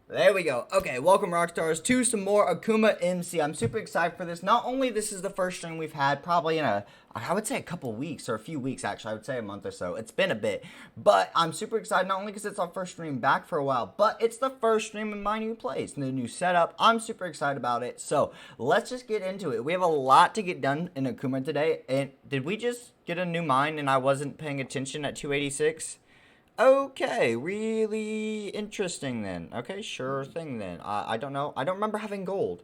There we go. Okay, welcome Rockstars to some more Akuma MC. I'm super excited for this. Not only this is the first stream we've had probably in I would say a couple weeks or a few weeks actually. I would say a month or so. It's been a bit. But I'm super excited not only because it's our first stream back for a while, but it's the first stream in my new place, the new setup. I'm super excited about it. So let's just get into it. We have a lot to get done in Akuma today. And did we just get a new mine and I wasn't paying attention at 286? Okay, really interesting then. Okay, sure thing then. I don't know. I don't remember having gold.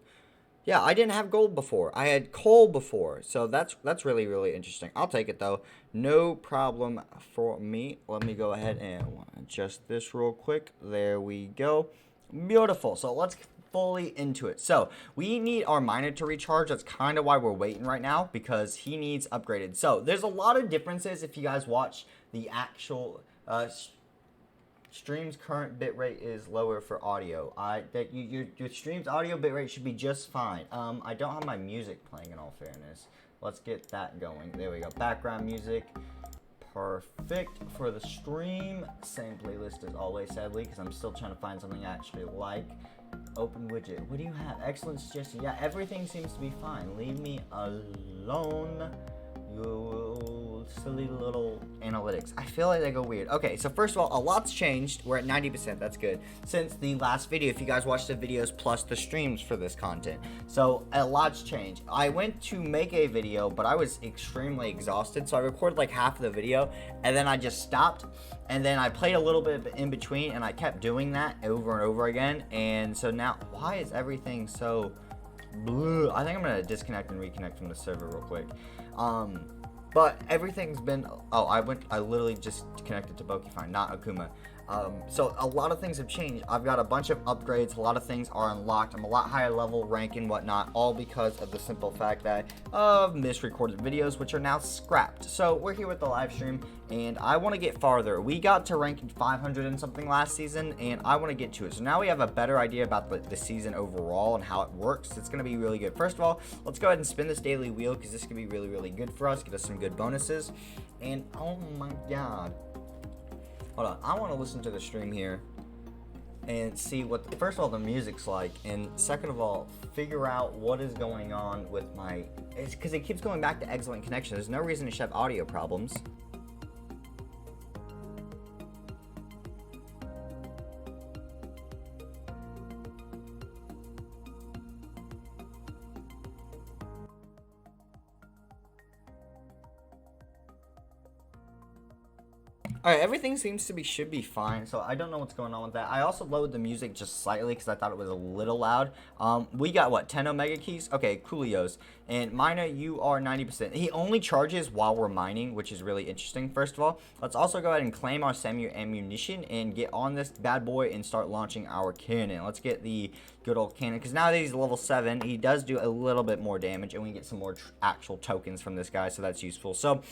Yeah, I didn't have gold before. I had coal before. So that's really, really interesting. I'll take it though. No problem for me. Let me go ahead and adjust this real quick. There we go. Beautiful. So let's fully into it. So we need our miner to recharge. That's kind of why we're waiting right now, because he needs upgraded. So there's a lot of differences if you guys watch the actual stream's current bitrate is lower for audio. Your stream's audio bitrate should be just fine. I don't have my music playing in all fairness. Let's get that going. There we go. Background music. Perfect for the stream. Same playlist as always, sadly, because I'm still trying to find something I actually like. Open widget. What do you have? Excellent suggestion. Yeah, everything seems to be fine. Leave me alone. You silly little analytics. I feel like they go weird. Okay, so first of all, a lot's changed. We're at 90%. That's good. Since the last video, if you guys watched the videos plus the streams for this content. So a lot's changed. I went to make a video, but I was extremely exhausted. So I recorded like half of the video and then I just stopped. And then I played a little bit in between and I kept doing that over and over again. And so now, why is everything so blue? I think I'm going to disconnect and reconnect from the server real quick. But everything's been, I literally just connected to Pokefine, not Akuma. So a lot of things have changed. I've got a bunch of upgrades, a lot of things are unlocked. I'm a lot higher level, rank and whatnot, all because of the simple fact that of misrecorded videos, which are now scrapped. So we're here with the live stream, and I want to get farther. We got to ranking 500 and something last season, and I want to get to it. So now we have a better idea about the season overall and how it works. It's going to be really good. First of all, let's go ahead and spin this daily wheel, because this could be really, really good for us, get us some good bonuses. And oh my god. Hold on, I want to listen to the stream here and see what, first of all, the music's like, and second of all, figure out what is going on with my, it's because it keeps going back to excellent connection. There's no reason it should have audio problems. Alright, everything seems to be, should be fine, so I don't know what's going on with that. I also lowered the music just slightly because I thought it was a little loud. We got, what, 10 Omega keys? Okay, coolios. And Miner, you are 90%. He only charges while we're mining, which is really interesting, first of all. Let's also go ahead and claim our semi-ammunition and get on this bad boy and start launching our cannon. Let's get the good old cannon, because now that he's level 7, he does do a little bit more damage, and we get some more actual tokens from this guy, so that's useful. So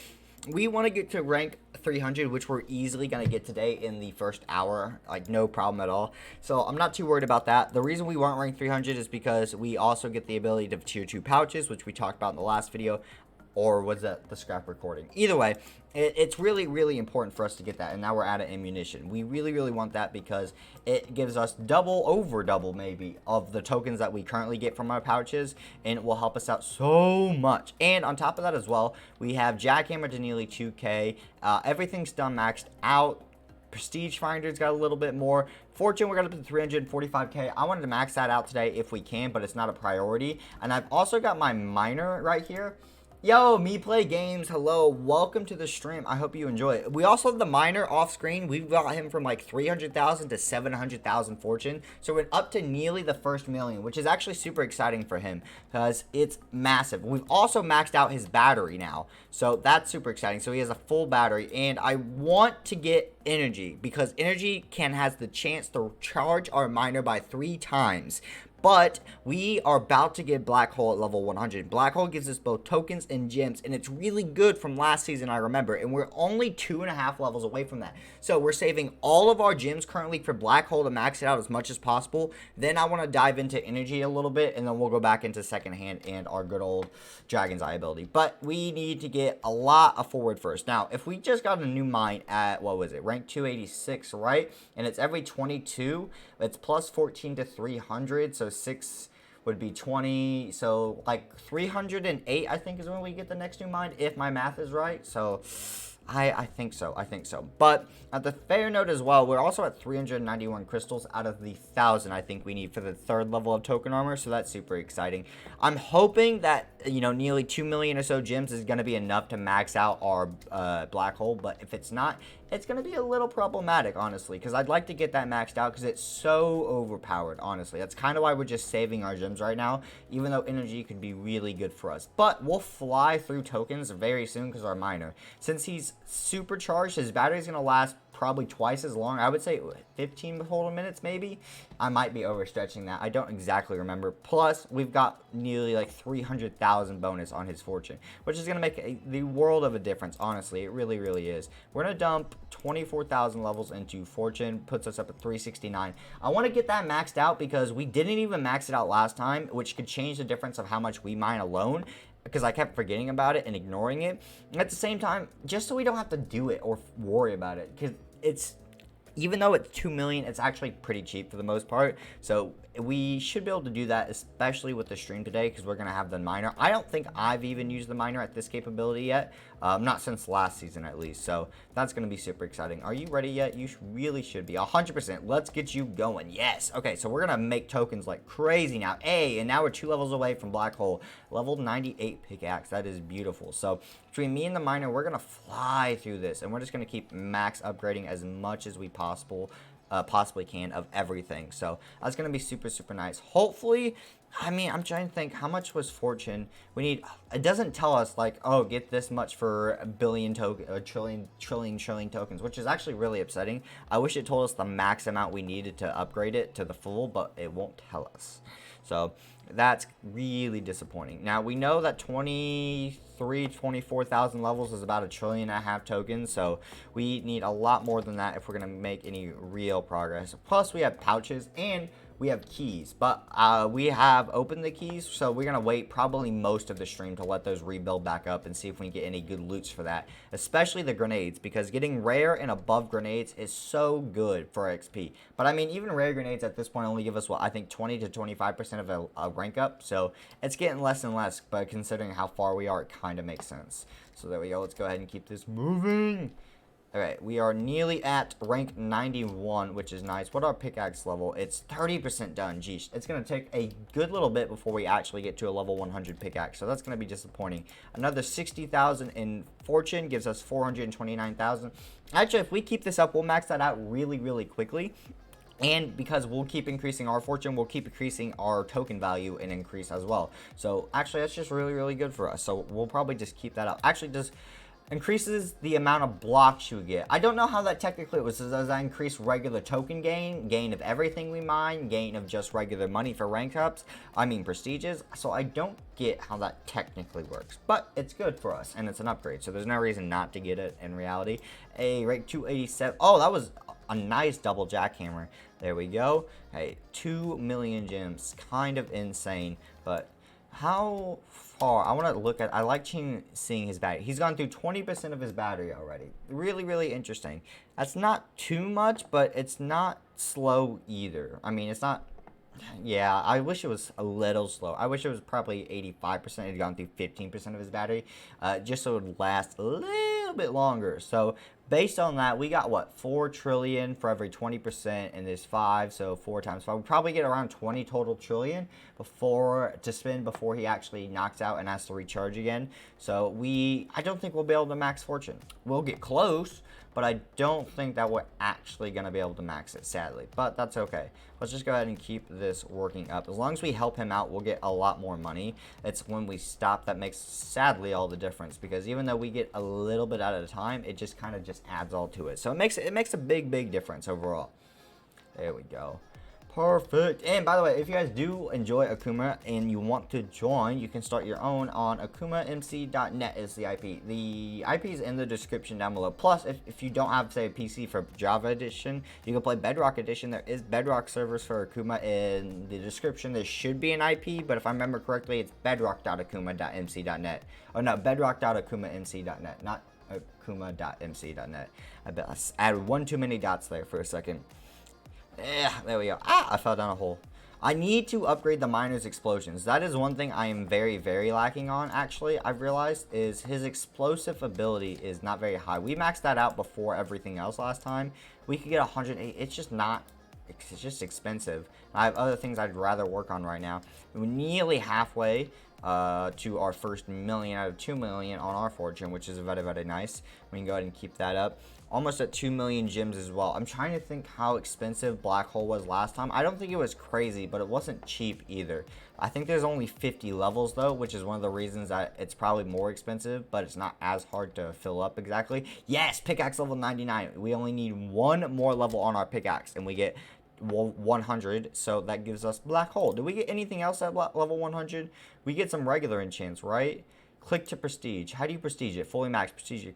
we want to get to rank 300, which we're easily going to get today in the first hour, like no problem at all. So I'm not too worried about that. The reason we weren't ranked 300 is because we also get the ability to tier 2 pouches, which we talked about in the last video, or was that the scrap recording? Either way, it's really, really important for us to get that, and now we're out of ammunition. We really, really want that because it gives us double, over double maybe, of the tokens that we currently get from our pouches, and it will help us out so much. And on top of that as well, we have Jackhammer to nearly 2k, everything's done maxed out. Prestige Finder's got a little bit more. Fortune, we're going to up to 345k. I wanted to max that out today if we can, but it's not a priority. And I've also got my miner right here. Yo, me play games. Hello, welcome to the stream. I hope you enjoy it. We also have the miner off screen. We've got him from like 300,000 to 700,000 fortune. So we're up to nearly the first million, which is actually super exciting for him because it's massive. We've also maxed out his battery now. So that's super exciting. So he has a full battery, and I want to get energy because energy has the chance to charge our miner by 3 times. But we are about to get Black Hole at level 100. Black Hole gives us both tokens and gems, and it's really good from last season, I remember. And we're only 2.5 levels away from that. So we're saving all of our gems currently for Black Hole to max it out as much as possible. Then I want to dive into energy a little bit, and then we'll go back into second hand and our good old Dragon's Eye ability. But we need to get a lot of forward first. Now, if we just got a new mine at, what was it, rank 286, right? And it's every 22, it's plus 14 to 300, so 6 would be 20, so like 308 I think is when we get the next new mine, if my math is right. So I think so. But at the fair note as well, we're also at 391 crystals out of the 1,000 I think we need for the 3rd level of token armor, so that's super exciting. I'm hoping that, you know, nearly 2 million or so gems is going to be enough to max out our Black Hole, but if it's not, it's going to be a little problematic, honestly, because I'd like to get that maxed out because it's so overpowered, honestly. That's kind of why we're just saving our gems right now, even though energy could be really good for us. But we'll fly through tokens very soon because our miner, since he's supercharged, his battery's going to last probably twice as long. I would say 15 total minutes, maybe. I might be overstretching that. I don't exactly remember. Plus, we've got nearly like 300,000 bonus on his fortune, which is going to make the world of a difference, honestly. It really, really is. We're going to dump 24,000 levels into fortune, puts us up at 369. I want to get that maxed out because we didn't even max it out last time, which could change the difference of how much we mine alone, because I kept forgetting about it and ignoring it. And at the same time, just so we don't have to do it or worry about it, because it's, even though it's 2 million, it's actually pretty cheap for the most part. So we should be able to do that, especially with the stream today, because we're going to have the miner. I don't think I've even used the miner at this capability yet. Not since last season, at least. So that's going to be super exciting. Are you ready yet? You really should be. 100%. Let's get you going. Yes. Okay, so we're going to make tokens like crazy now. And now we're 2 levels away from Black Hole. Level 98 pickaxe. That is beautiful. So between me and the miner, we're going to fly through this. And we're just going to keep max upgrading as much as we possibly can of everything. So that's going to be super, super nice. Hopefully, I mean, I'm trying to think, how much was fortune? We need, it doesn't tell us like, oh, get this much for a billion token, a trillion tokens, which is actually really upsetting. I wish it told us the max amount we needed to upgrade it to the full, but it won't tell us. So that's really disappointing. Now we know that 24,000 levels is about 1.5 trillion tokens, so we need a lot more than that if we're going to make any real progress. Plus we have pouches and we have keys, but we have opened the keys, so we're going to wait probably most of the stream to let those rebuild back up and see if we can get any good loots for that, especially the grenades, because getting rare and above grenades is so good for XP. But I mean, even rare grenades at this point only give us, what, I think 20 to 25% of a rank up, so it's getting less and less, but considering how far we are, it kind of makes sense. So there we go. Let's go ahead and keep this moving. Alright, we are nearly at rank 91, which is nice. What our pickaxe level? It's 30% done. Geesh. It's going to take a good little bit before we actually get to a level 100 pickaxe, so that's going to be disappointing. Another 60,000 in fortune gives us 429,000. Actually, if we keep this up, we'll max that out really, really quickly. And because we'll keep increasing our fortune, we'll keep increasing our token value and increase as well. So actually, that's just really, really good for us. So we'll probably just keep that up. Actually, just increases the amount of blocks you get. I don't know how that technically was. Does that increase regular token gain of everything we mine, gain of just regular money for rank ups, I mean prestiges? So I don't get how that technically works, but it's good for us and it's an upgrade, so there's no reason not to get it in reality. A rank 287. Oh, that was a nice double jackhammer. There we go. Hey, 2 million gems, kind of insane, but how far? I want to look at, I like seeing his battery. He's gone through 20% of his battery already. Really, really interesting. That's not too much, but it's not slow either. I mean, it's not, yeah, I wish it was a little slow. I wish it was probably 85%. It had gone through 15% of his battery, just so it would last a little bit longer. So based on that, we got, what, 4 trillion for every 20%, and there's 5, so 4 times 5. We'll probably get around 20 total trillion to spend before he actually knocks out and has to recharge again. So I don't think we'll be able to max fortune. We'll get close, but I don't think that we're actually going to be able to max it, sadly. But that's okay. Let's just go ahead and keep this working up. As long as we help him out, we'll get a lot more money. It's when we stop that makes, sadly, all the difference. Because even though we get a little bit at a time, it just kind of just adds all to it. So it makes a big, big difference overall. There we go. Perfect. And by the way, if you guys do enjoy Akuma and you want to join, you can start your own on AkumaMC.net is the IP. The IP is in the description down below. Plus, if you don't have, say, a PC for Java Edition, you can play Bedrock Edition. There is Bedrock servers for Akuma in the description. There should be an IP, but if I remember correctly, it's bedrock.akuma.mc.net. Oh, no, bedrock.akumamc.net, not akuma.mc.net. I bet I added one too many dots there for a second. Yeah, there we go. Ah, I fell down a hole. I need to upgrade the miner's explosions. That is one thing I am very, very lacking on, actually. I've realized is his explosive ability is not very high. We maxed that out before everything else last time. We could get 108. It's just not... It's just expensive. I have other things I'd rather work on right now. We're nearly halfway to our first million out of 2 million on our fortune, which is very, very nice. We can go ahead and keep that up. Almost at 2 million gems as well. I'm trying to think how expensive Black Hole was last time. I don't think it was crazy, but it wasn't cheap either. I think there's only 50 levels though, which is one of the reasons that it's probably more expensive, but it's not as hard to fill up exactly. Yes, pickaxe level 99. We only need one more level on our pickaxe and we get 100, so that gives us Black Hole. Do we get anything else at level 100? We get some regular enchants, right? Click to prestige. How do you prestige it? Fully max prestige.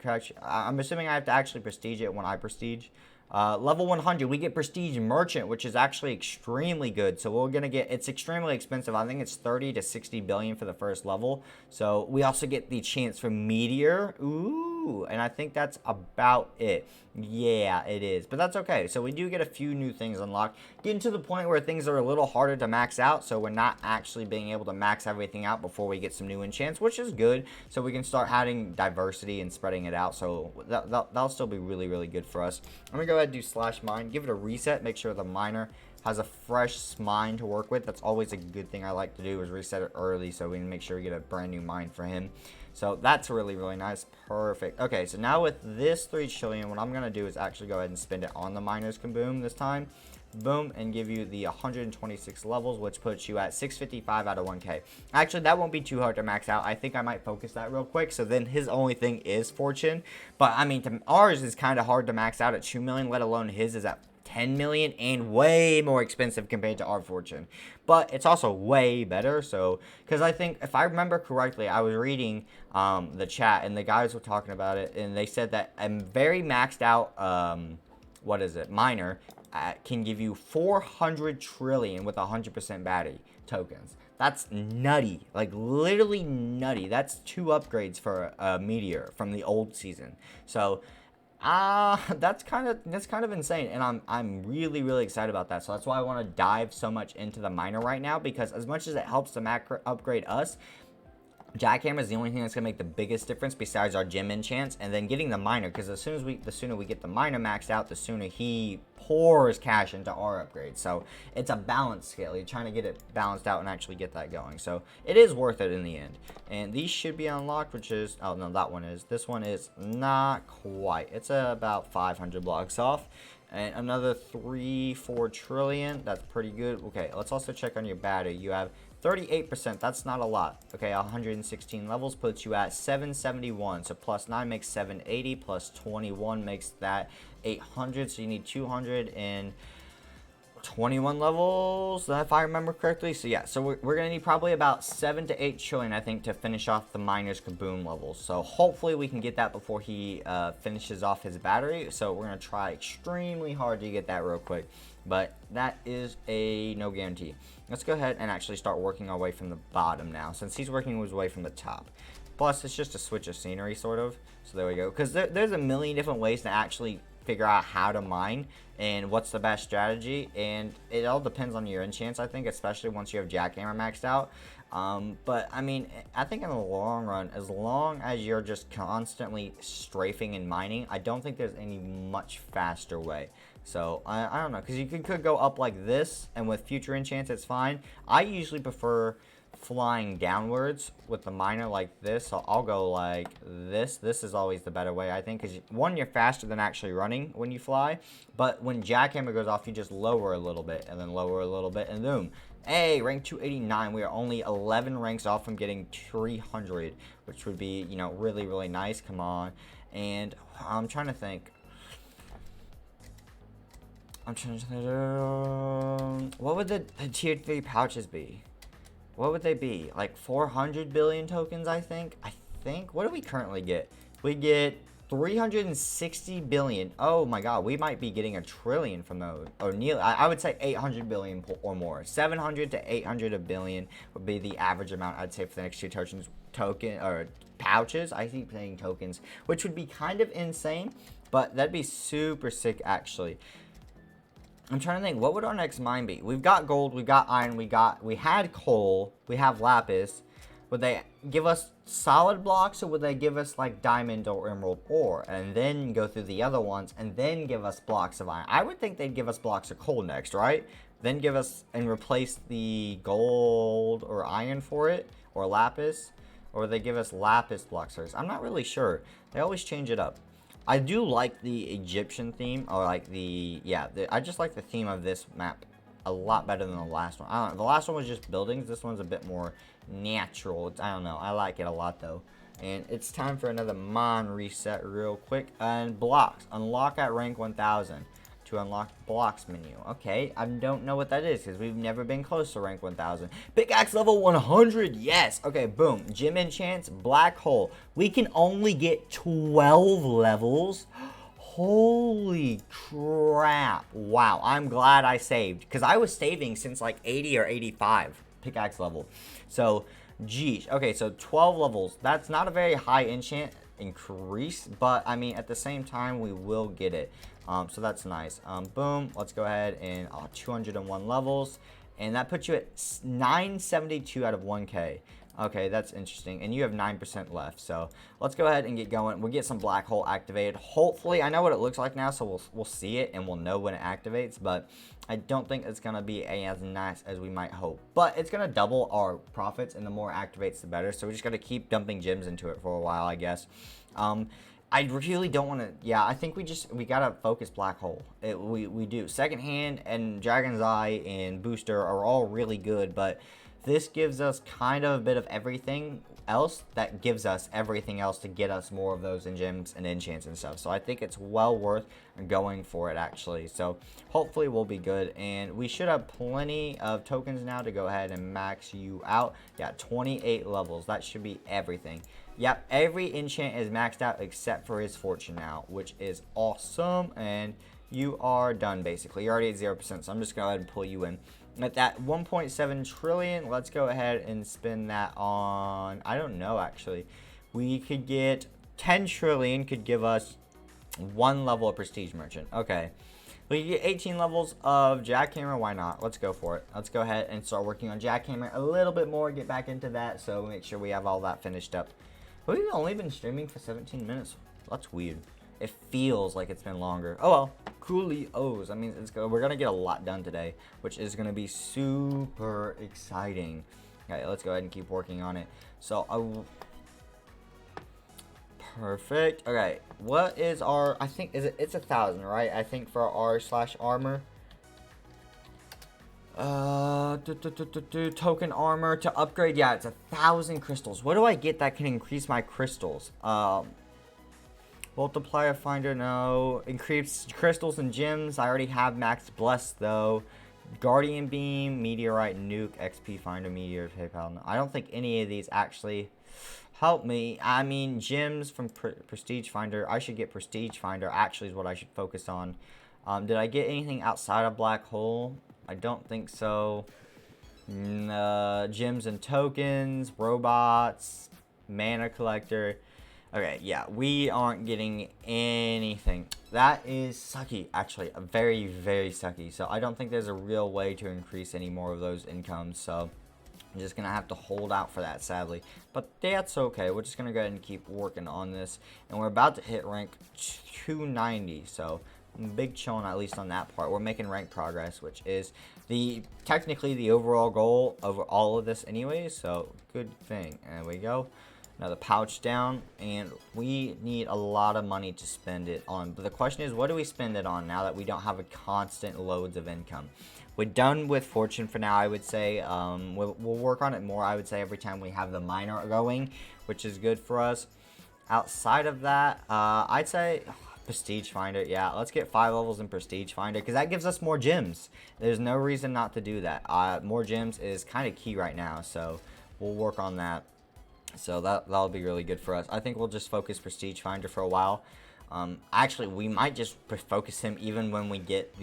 I'm assuming I have to actually prestige it when I prestige. Level 100, we get prestige merchant, which is actually extremely good. So we're gonna get, it's extremely expensive. I think it's 30 to 60 billion for the first level. So we also get the chance for meteor. Ooh, and I think that's about it. Yeah, it is, but that's okay. So we do get a few new things unlocked, getting to the point where things are a little harder to max out, so we're not actually being able to max everything out before we get some new enchants, which is good, so we can start adding diversity and spreading it out. So that'll still be really, really good for us. I'm gonna go ahead and do slash mine, give it a reset, make sure the miner has a fresh mine to work with. That's always a good thing I like to do, is reset it early so we can make sure we get a brand new mine for him. So that's really, really nice. Perfect. Okay, so now with this 3 trillion, what I'm going to do is actually go ahead and spend it on the miner's kaboom this time. Boom, and give you the 126 levels, which puts you at 655 out of 1k. Actually, that won't be too hard to max out. I think I might focus that real quick. So then his only thing is fortune. But I mean, ours is kind of hard to max out at 2 million, let alone his is at 10 million and way more expensive compared to our fortune, but it's also way better. So because I think if I remember correctly, I was reading the chat and the guys were talking about it, and they said that a very maxed out what is it, miner can give you 400 trillion with 100% battery tokens. That's nutty, like literally nutty. That's 2 upgrades for a meteor from the old season. So that's kind of insane, and I'm really, really excited about that. So that's why I want to dive so much into the miner right now, because as much as it helps to macro upgrade us, Jackhammer is the only thing that's gonna make the biggest difference besides our gem enchants, and then getting the miner, because the sooner we get the miner maxed out, the sooner he pours cash into our upgrade. So it's a balance scale. You're trying to get it balanced out and actually get that going. So it is worth it in the end. And these should be unlocked, which is, oh no, that one is. This one is not quite. It's about 500 blocks off. And another 3-4 trillion. That's pretty good. Okay, let's also check on your battery. You have 38%. That's not a lot. Okay, 116 levels puts you at 771. So plus 9 makes 780. Plus 21 makes that 800. So you need 221 levels, if I remember correctly. So yeah, so we're gonna need probably about 7 to 8 trillion, I think, to finish off the miner's kaboom levels. So hopefully we can get that before he finishes off his battery. So we're gonna try extremely hard to get that real quick, but that is a no guarantee. Let's go ahead and actually start working our way from the bottom now, since he's working his way from the top. Plus, it's just a switch of scenery, sort of. So there we go. Because there's a million different ways to actually figure out how to mine and what's the best strategy, and it all depends on your enchants, I think, especially once you have Jackhammer maxed out. But I mean, I think in the long run, as long as you're just constantly strafing and mining, I don't think there's any much faster way. So I don't know, because you could go up like this, and with future enchants it's fine. I usually prefer flying downwards with the miner like this, so I'll go like this. This is always the better way, I think, because one, you're faster than actually running when you fly, but when Jackhammer goes off, you just lower a little bit and then lower a little bit, and boom. Hey, rank 289. We are only 11 ranks off from getting 300, which would be, you know, really, really nice. Come on. And I'm trying to think. What what would the tier 3 pouches be? What would they be? Like 400 billion tokens, I think. What do we currently get? We get 360 billion. Oh my god, we might be getting a trillion from those. Or nearly, I would say 800 billion or more. 700 to 800 billion would be the average amount I'd say for the next two pouches. I keep saying tokens, which would be kind of insane, but that'd be super sick actually. I'm trying to think, what would our next mine be? We've got gold, we've got iron, we had coal, we have lapis. Would they give us solid blocks, or would they give us like diamond or emerald ore and then go through the other ones and then give us blocks of iron? I would think they'd give us blocks of coal next, right? Then give us and replace the gold or iron for it, or lapis, or would they give us lapis blocks first? I'm not really sure. They always change it up. I do like the Egyptian theme, or like I just like the theme of this map a lot better than the last one. I don't know, the last one was just buildings. This one's a bit more natural. I don't know. I like it a lot though. And it's time for another mine reset real quick. And blocks. Unlock at rank 1000 to unlock blocks menu. Okay, I don't know what that is because we've never been close to rank 1000. Pickaxe level 100. Yes. Okay, boom. Gem enchants, black hole. We can only get 12 levels. Holy crap. Wow, I'm glad I saved, because I was saving since like 80 or 85 pickaxe level. So, geez. Okay, so 12 levels. That's not a very high enchant increase, but I mean, at the same time, we will get it. So that's nice. Boom. Let's go ahead and 201 levels. And that puts you at 972 out of 1K. Okay, that's interesting. And you have 9% left. So let's go ahead and get going. We'll get some black hole activated. Hopefully, I know what it looks like now, so we'll see it and we'll know when it activates. But I don't think it's going to be as nice as we might hope. But it's going to double our profits, and the more it activates, the better. So we just got to keep dumping gems into it for a while, I guess. I really don't want to. Yeah, I think we gotta focus black hole. We do. Second hand and Dragon's Eye and Booster are all really good, but this gives us kind of a bit of everything else that gives us everything else to get us more of those in gems and enchants and stuff. So I think it's well worth going for it actually. So hopefully we'll be good, and we should have plenty of tokens now to go ahead and max you out. Yeah, 28 levels. That should be everything. Yep, every enchant is maxed out except for his fortune now, which is awesome. And you are done basically. You're already at 0%, so I'm just going to go ahead and pull you in. At that 1.7 trillion, let's go ahead and spend that on, I don't know actually. We could get 10 trillion, could give us 1 level of prestige merchant. Okay. We could get 18 levels of jackhammer, why not? Let's go for it. Let's go ahead and start working on jackhammer a little bit more, get back into that, so make sure we have all that finished up. We've only been streaming for 17 minutes. That's weird. It feels like it's been longer. Oh well, coolios. I mean, we're gonna get a lot done today, which is gonna be super exciting. Okay, let's go ahead and keep working on it. So, perfect. Okay, what is our? I think it's 1,000, right? I think for our R/armor. Token armor to upgrade. Yeah, it's 1,000 crystals. What do I get that can increase my crystals? Multiplier finder, no. Increase crystals and gems. I already have max blessed though. Guardian beam, meteorite, nuke, XP finder, meteor, PayPal. No, I don't think any of these actually help me. I mean, gems from prestige finder. I should get prestige finder. Actually, is what I should focus on. Did I get anything outside of black hole? I don't think so. Gems and tokens, robots, mana collector. Okay, yeah, we aren't getting anything. That is sucky, actually. Very, very sucky. So I don't think there's a real way to increase any more of those incomes. So I'm just going to have to hold out for that, sadly. But that's okay. We're just going to go ahead and keep working on this. And we're about to hit rank 290. So big chilling, at least on that part. We're making rank progress, which is technically the overall goal of all of this anyway. So good thing. There we go. Another pouch down, and we need a lot of money to spend it on. But the question is, what do we spend it on now that we don't have a constant loads of income? We're done with fortune for now, I would say. We'll work on it more, I would say, every time we have the miner going, which is good for us. Outside of that, I'd say Prestige Finder, yeah. Let's get 5 levels in Prestige Finder, because that gives us more gems. There's no reason not to do that. More gems is kind of key right now, so we'll work on that. So that'll be really good for us. I think we'll just focus Prestige Finder for a while. Actually, we might just focus him even when we get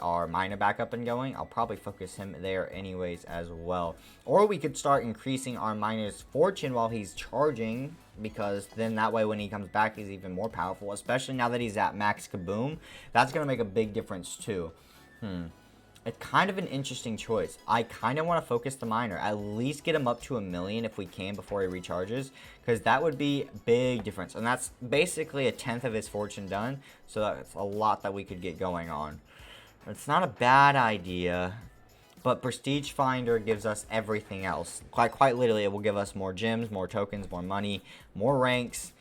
our miner back up and going. I'll probably focus him there anyways as well. Or we could start increasing our miner's fortune while he's charging, because then that way when he comes back he's even more powerful, especially now that he's at max kaboom. That's going to make a big difference too. It's kind of an interesting choice. I kind of want to focus the miner. At least get him up to 1 million if we can before he recharges. Because that would be a big difference. And that's basically 1/10 of his fortune done. So that's a lot that we could get going on. It's not a bad idea. But Prestige Finder gives us everything else. Quite literally, it will give us more gems, more tokens, more money, more ranks.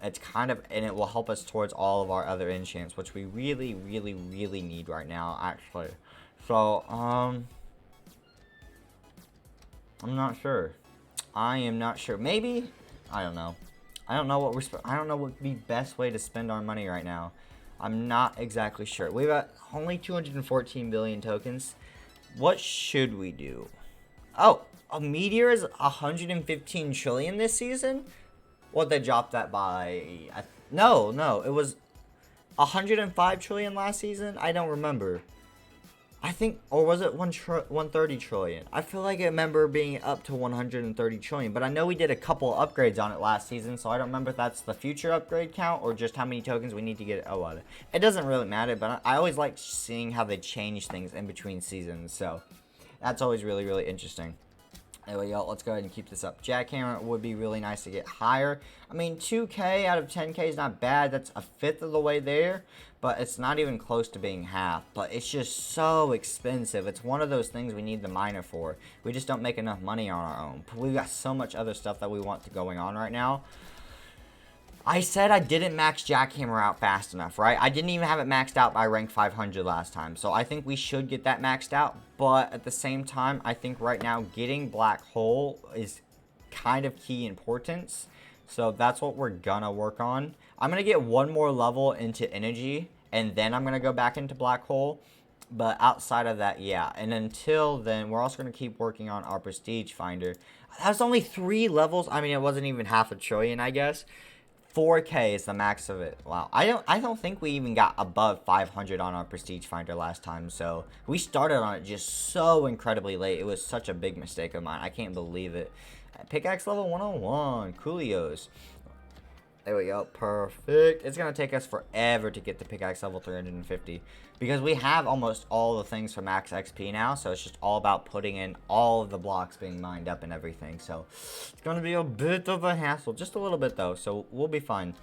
It's kind of, and it will help us towards all of our other enchants, which we really, really, really need right now, actually. So, I'm not sure. I am not sure. Maybe, I don't know. I don't know what would be best way to spend our money right now. I'm not exactly sure. We've got only 214 billion tokens. What should we do? Oh, a meteor is 115 trillion this season? What, they dropped that by, no, it was 105 trillion last season? I don't remember. I think, or was it 130 trillion? I feel like I remember being up to 130 trillion, but I know we did a couple upgrades on it last season, so I don't remember if that's the future upgrade count or just how many tokens we need to get. Oh, well, it doesn't really matter, but I always like seeing how they change things in between seasons, so that's always really, really interesting. There we go. Let's go ahead and keep this up. Jackhammer would be really nice to get higher. I mean, 2k out of 10k is not bad. That's 1/5 of the way there, but it's not even close to being half. But it's just so expensive. It's one of those things we need the miner for. We just don't make enough money on our own. We've got so much other stuff that we want going on right now. I said I didn't max Jackhammer out fast enough, right? I didn't even have it maxed out by rank 500 last time. So I think we should get that maxed out. But at the same time, I think right now getting Black Hole is kind of key importance. So that's what we're gonna work on. I'm gonna get one more level into energy, and then I'm gonna go back into Black Hole. But outside of that, yeah. And until then, we're also gonna keep working on our Prestige Finder. That's only 3 levels. I mean, it wasn't even half a trillion, I guess. 4k is the max of it. Wow. I don't think we even got above 500 on our Prestige Finder last time. So we started on it just so incredibly late. It was such a big mistake of mine. I can't believe it. Pickaxe level 101. Coolios. There we go. Perfect. It's going to take us forever to get to pickaxe level 350. Because we have almost all the things for max XP now. So it's just all about putting in all of the blocks being mined up and everything. So it's going to be a bit of a hassle. Just a little bit though. So we'll be fine.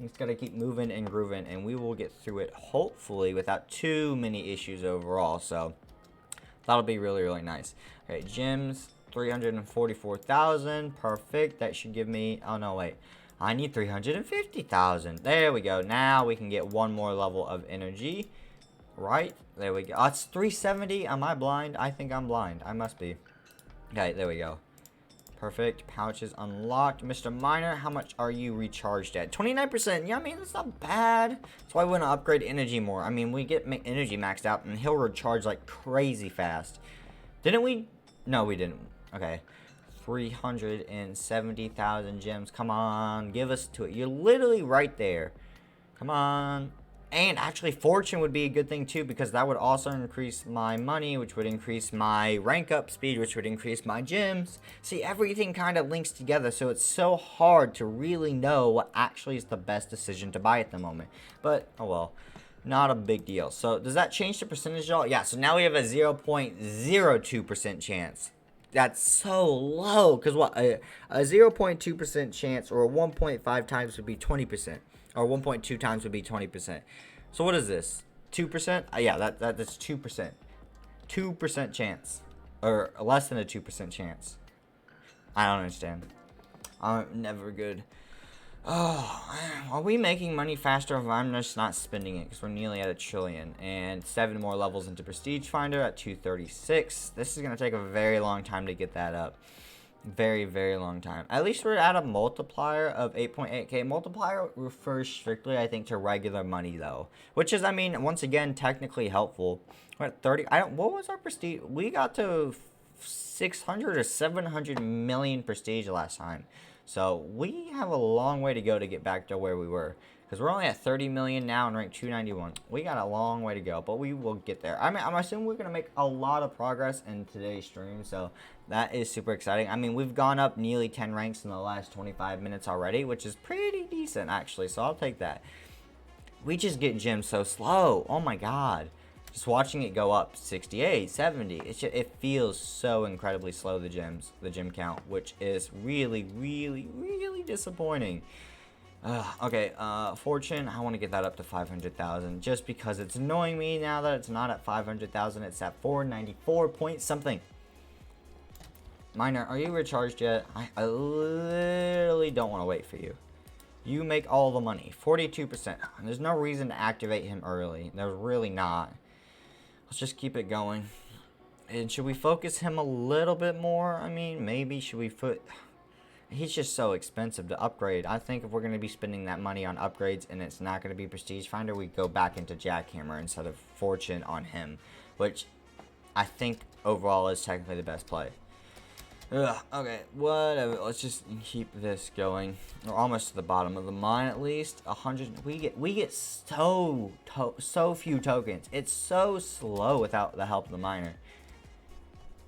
Just got to keep moving and grooving. And we will get through it hopefully without too many issues overall. So that'll be really, really nice. Okay, gems. 344,000. Perfect. That should give me... Oh, no, wait. I need 350,000. There we go. Now we can get one more level of energy. Right? There we go. Oh, it's 370. Am I blind? I think I'm blind. I must be. Okay, there we go. Perfect. Pouches unlocked. Mr. Miner, how much are you recharged at? 29%. Yeah, I mean, that's not bad. That's why we want to upgrade energy more. I mean, we get energy maxed out, and he'll recharge like crazy fast. Didn't we? No, we didn't. Okay. 370,000 gems. Come on, give us to it. You're literally right there. Come on. And actually, fortune would be a good thing too, because that would also increase my money, which would increase my rank up speed, which would increase my gems. See, everything kind of links together, so it's so hard to really know what actually is the best decision to buy at the moment. But, oh well. Not a big deal. So, does that change the percentage at all? Yeah, so now we have a 0.02% chance. That's so low, because what, a 0.2% chance or a 1.5 times would be 20%, or 1.2 times would be 20%. So what is this? 2%? Yeah, that's 2%. 2% chance, or less than a 2% chance. I don't understand. I'm never good. Oh, are we making money faster if I'm just not spending it? Because we're nearly at 1 trillion. And 7 more levels into Prestige Finder at 236. This is going to take a very long time to get that up. Very, very long time. At least we're at a multiplier of 8.8k. Multiplier refers strictly, I think, to regular money, though. Which is, I mean, once again, technically helpful. We're at 30. What was our prestige? We got to 600 or 700 million prestige last time. So we have a long way to go to get back to where we were. Because we're only at 30 million now and rank 291. We got a long way to go, but we will get there. I mean, I'm assuming we're going to make a lot of progress in today's stream, so that is super exciting. I mean, we've gone up nearly 10 ranks in the last 25 minutes already, which is pretty decent, actually, so I'll take that. We just get gems so slow. Oh, my God. Just watching it go up 68, 70, it feels so incredibly slow, the gem count, which is really, really, really disappointing. Okay, fortune, I want to get that up to 500,000 just because it's annoying me now that it's not at 500,000. It's at 494 point something. Miner, are you recharged yet? I literally don't want to wait for you. You make all the money, 42%. There's no reason to activate him early. There's really not. Let's just keep it going. And should we focus him a little bit more? I mean, maybe should we He's just so expensive to upgrade. I think if we're going to be spending that money on upgrades and it's not going to be Prestige Finder, we go back into Jackhammer instead of Fortune on him, which I think overall is technically the best play. Okay, whatever. Let's just keep this going. We're almost to the bottom of the mine at least. 100. We get so few tokens. It's so slow without the help of the miner.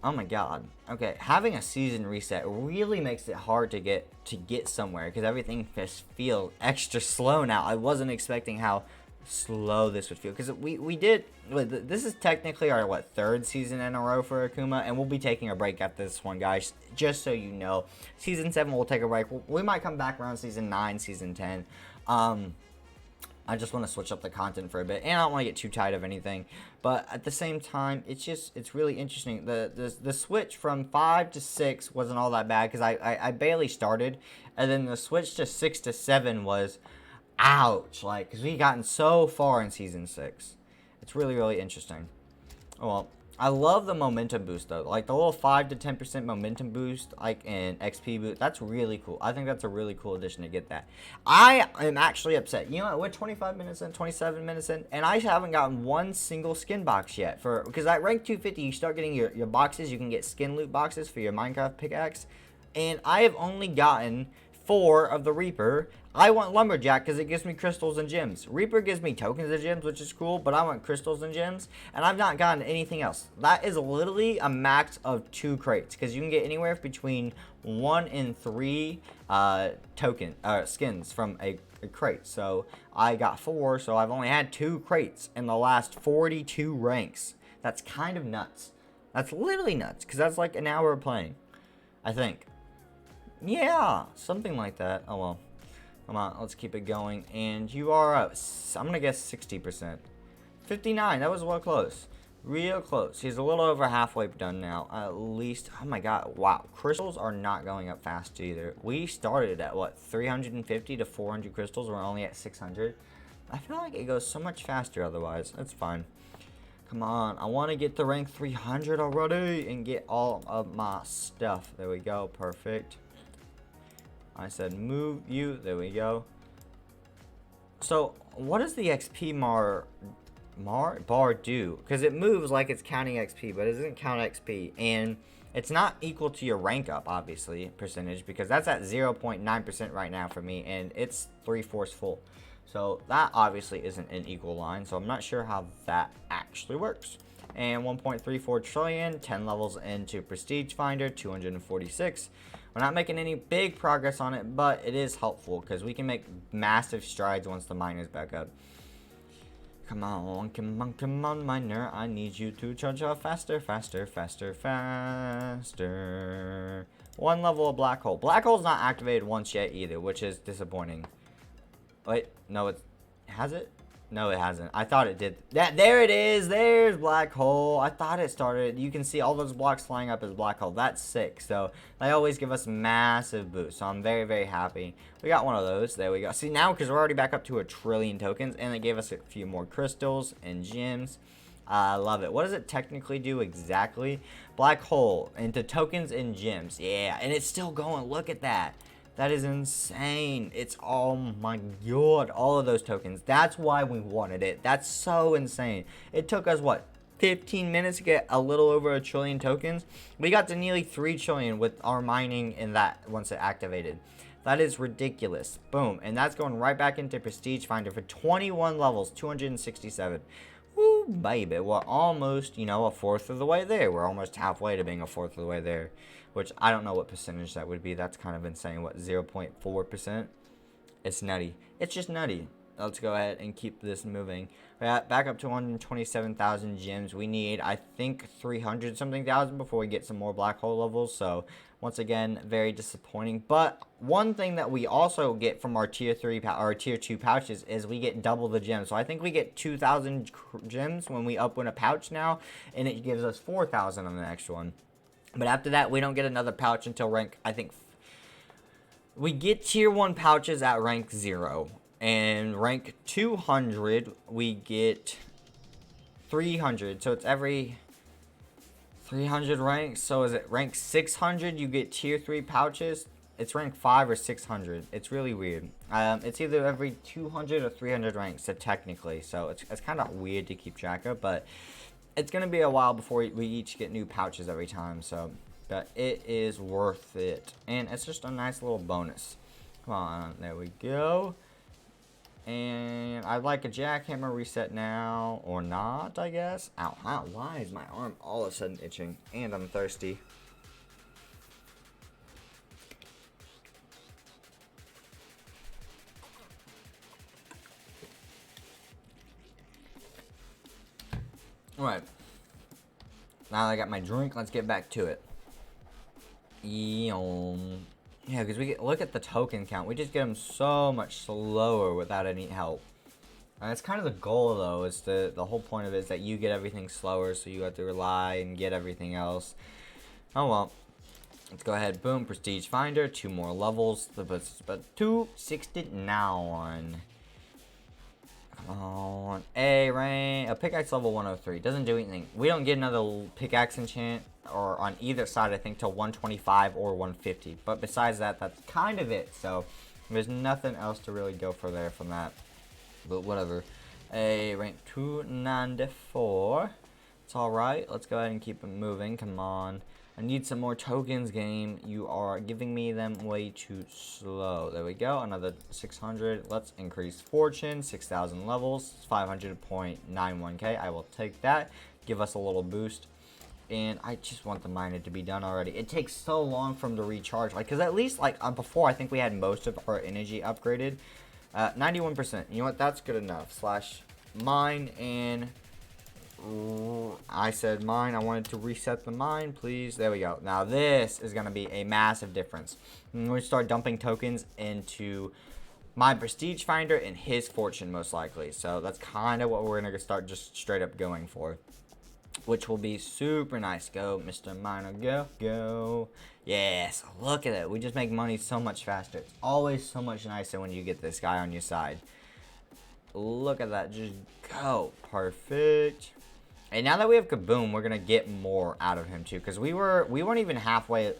Oh my God. Okay, having a season reset really makes it hard to get somewhere because everything just feels extra slow now. I wasn't expecting how slow this would feel because we did. This is technically our third season in a row for Akuma, and we'll be taking a break after this one, guys. Just so you know, season 7 we'll take a break. We might come back around season 9, season 10. I just want to switch up the content for a bit, and I don't want to get too tired of anything. But at the same time, it's really interesting. The switch from 5 to 6 wasn't all that bad because I barely started, and then the switch to 6 to 7 was, ouch, like, because we gotten so far in season 6. It's really, really interesting. Oh, well, I love the momentum boost though, like the little 5 to 10% momentum boost, like in XP boost. That's really cool. I think that's a really cool addition to get that. I am actually upset. You know what? We're 25 minutes in, 27 minutes in, and I haven't gotten one single skin box yet. Because at rank 250, you start getting your boxes. You can get skin loot boxes for your Minecraft pickaxe, and I have only gotten 4 of the Reaper. I want Lumberjack because it gives me crystals and gems. Reaper gives me tokens of gems, which is cool, but I want crystals and gems, and I've not gotten anything else. That is literally a max of 2 crates because you can get anywhere between 1 and 3 skins from a crate. So I got 4, so I've only had 2 crates in the last 42 ranks. That's kind of nuts. That's literally nuts because that's like an hour of playing, I think. Yeah, something like that. Oh well. Come on, let's keep it going. And you are up. I'm going to guess 60%. 59. That was well close. Real close. He's a little over halfway done now. At least. Oh my God. Wow. Crystals are not going up fast either. We started at what? 350 to 400 crystals. We're only at 600. I feel like it goes so much faster otherwise. That's fine. Come on. I want to get to rank 300 already and get all of my stuff. There we go. Perfect. I said move you. There we go. So what does the XP bar do? Because it moves like it's counting XP, but it doesn't count XP. And it's not equal to your rank up, obviously, percentage, because that's at 0.9% right now for me, and it's 3/4 full. So that obviously isn't an equal line, so I'm not sure how that actually works. And 1.34 trillion, 10 levels into Prestige Finder, 246. We're not making any big progress on it, but it is helpful because we can make massive strides once the miner's back up. Come on, come on, miner. I need you to charge up faster, faster, faster, faster. 1 level of black hole. Black hole's not activated once yet either, which is disappointing. Wait, no, it has it? No, it hasn't. I thought it did. There it is. There's black hole. I thought it started. You can see all those blocks flying up as black hole. That's sick. So they always give us massive boosts. So I'm very, very happy. We got one of those. There we go. See, now because we're already back up to 1 trillion tokens, and they gave us a few more crystals and gems. I love it. What does it technically do exactly? Black hole into tokens and gems. Yeah, and it's still going. Look at that. That is insane. It's, oh my god, all of those tokens. That's why we wanted it. That's so insane. It took us, what, 15 minutes to get a little over 1 trillion tokens? We got to nearly 3 trillion with our mining in that once it activated. That is ridiculous. Boom. And that's going right back into Prestige Finder for 21 levels, 267. Woo, baby. We're almost, you know, a fourth of the way there. We're almost halfway to being a fourth of the way there. Which, I don't know what percentage that would be. That's kind of insane. What, 0.4%? It's nutty. It's just nutty. Let's go ahead and keep this moving. Back up to 127,000 gems. We need, I think, 300 something thousand before we get some more black hole levels. So, once again, very disappointing. But one thing that we also get from our tier 3 or tier 2 pouches is we get double the gems. So I think we get 2,000 gems when we upwin a pouch now, and it gives us 4,000 on the next one. But after that, we don't get another pouch until rank, I think, we get tier 1 pouches at rank 0. And rank 200, we get 300. So it's every 300 ranks. So is it rank 600, you get tier 3 pouches? It's rank 5 or 600. It's really weird. It's either every 200 or 300 ranks, so technically. So it's kind of weird to keep track of, but it's going to be a while before we each get new pouches every time, so, but it is worth it, and it's just a nice little bonus. Come on, there we go, and I'd like a jackhammer reset now, or not, I guess. Ow, ow, why is my arm all of a sudden itching, and I'm thirsty. Alright, now that I got my drink, let's get back to it. Yeah, because look at the token count. We just get them so much slower without any help. And that's kind of the goal, though. Is the whole point of it is that you get everything slower, so you have to rely and get everything else. Oh well. Let's go ahead. Boom, Prestige Finder. 2 more levels. But 269. Come on. A pickaxe level 103. Doesn't do anything. We don't get another pickaxe enchant or on either side, I think, till 125 or 150. But besides that, that's kind of it. So there's nothing else to really go for there from that. But whatever. A rank 294. It's alright. Let's go ahead and keep it moving. Come on. I need some more tokens, game. You are giving me them way too slow. There we go. Another 600. Let's increase fortune. 6,000 levels. 500.91k. I will take that. Give us a little boost. And I just want the miner to be done already. It takes so long for them to recharge. Like, because at least, like, before, I think we had most of our energy upgraded. 91%. You know what? That's good enough. Slash mine and... I said mine. I wanted to reset the mine, please. There we go. Now this is going to be a massive difference. When we start dumping tokens into my Prestige Finder and his fortune, most likely. So that's kind of what we're going to start just straight up going for, which will be super nice. Go, Mr. Miner, go, go. Yes, look at it. We just make money so much faster. It's always so much nicer when you get this guy on your side. Look at that. Just go. Perfect. And now that we have Kaboom, we're gonna get more out of him too, because we weren't even halfway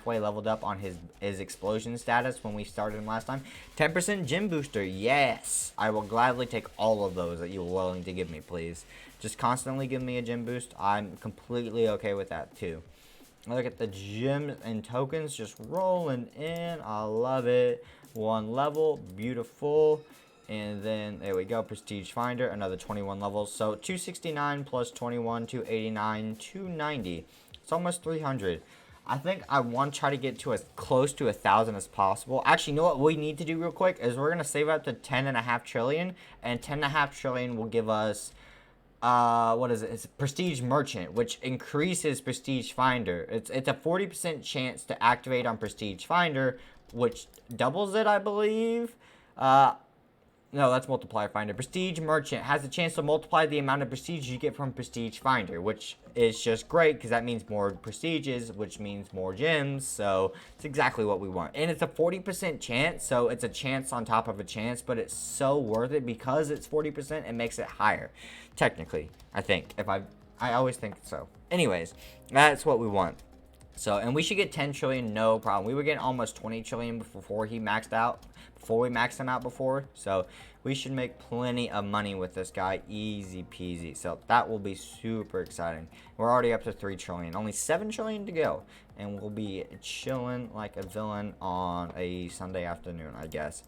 leveled up on his explosion status when we started him last time. 10% gem booster, yes, I will gladly take all of those that you're willing to give me, please. Just constantly give me a gem boost. I'm completely okay with that too. Look at the gems and tokens just rolling in. I love it. 1 level, beautiful. And then, there we go, Prestige Finder, another 21 levels. So, 269 plus 21, 289, 290. It's almost 300. I think I want to try to get to as close to 1,000 as possible. Actually, you know what we need to do real quick is we're going to save up to 10.5 trillion. And 10.5 trillion will give us, what is it? It's Prestige Merchant, which increases Prestige Finder. It's a 40% chance to activate on Prestige Finder, which doubles it, I believe. No, that's multiplier finder. Prestige merchant has a chance to multiply the amount of prestige you get from prestige finder, which is just great because that means more prestiges, which means more gems. So it's exactly what we want. And it's a 40% chance, so it's a chance on top of a chance, but it's so worth it because it's 40%. It makes it higher, technically. I think I always think so. Anyways, that's what we want. So, and we should get 10 trillion, no problem. We were getting almost 20 trillion before he maxed out, before we maxed him out before. So, we should make plenty of money with this guy, easy peasy. So, that will be super exciting. We're already up to 3 trillion, only 7 trillion to go. And we'll be chilling like a villain on a Sunday afternoon, I guess.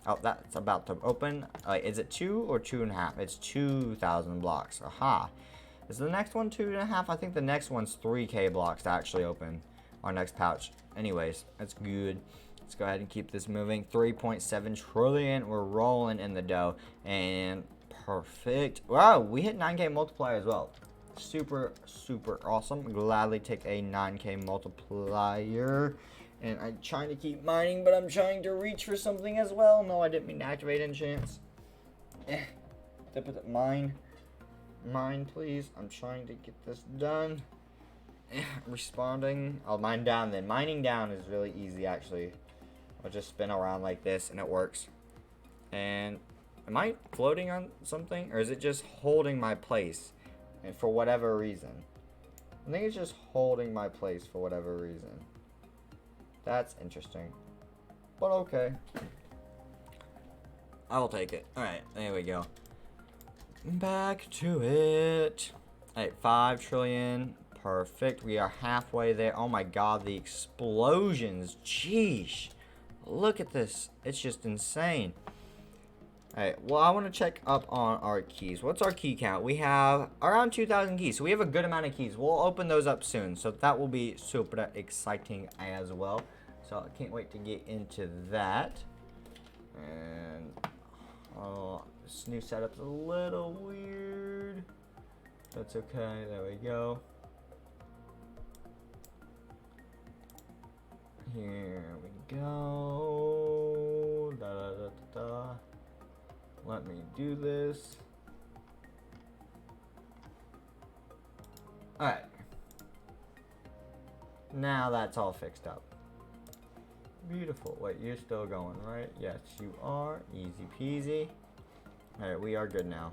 Oh, that's about to open. Is it 2 or 2.5? It's 2,000 blocks. Aha. Is the next one 2.5? I think the next one's 3K blocks to actually open our next pouch. Anyways, that's good. Let's go ahead and keep this moving. 3.7 trillion. We're rolling in the dough. And perfect. Wow, we hit 9K multiplier as well. Super, super awesome. Gladly take a 9K multiplier. And I'm trying to keep mining, but I'm trying to reach for something as well. No, I didn't mean to activate enchants. Mine. Mine, please. I'm trying to get this done. Responding. I'll mine down then. Mining down is really easy, actually. I'll just spin around like this, and it works. And am I floating on something? Or is it just holding my place? And for whatever reason. I think it's just holding my place for whatever reason. That's interesting. But okay. I'll take it. Alright, there we go. Back to it. Alright, 5 trillion. Perfect. We are halfway there. Oh my god, the explosions. Jeez. Look at this. It's just insane. Alright, well, I want to check up on our keys. What's our key count? We have around 2,000 keys. So we have a good amount of keys. We'll open those up soon. So that will be super exciting as well. So I can't wait to get into that. And this new setup's a little weird. That's okay. There we go. Here we go. Da, da, da, da, da. Let me do this. Alright. Now that's all fixed up. Beautiful. Wait, you're still going, right? Yes, you are. Easy peasy. Alright, we are good now.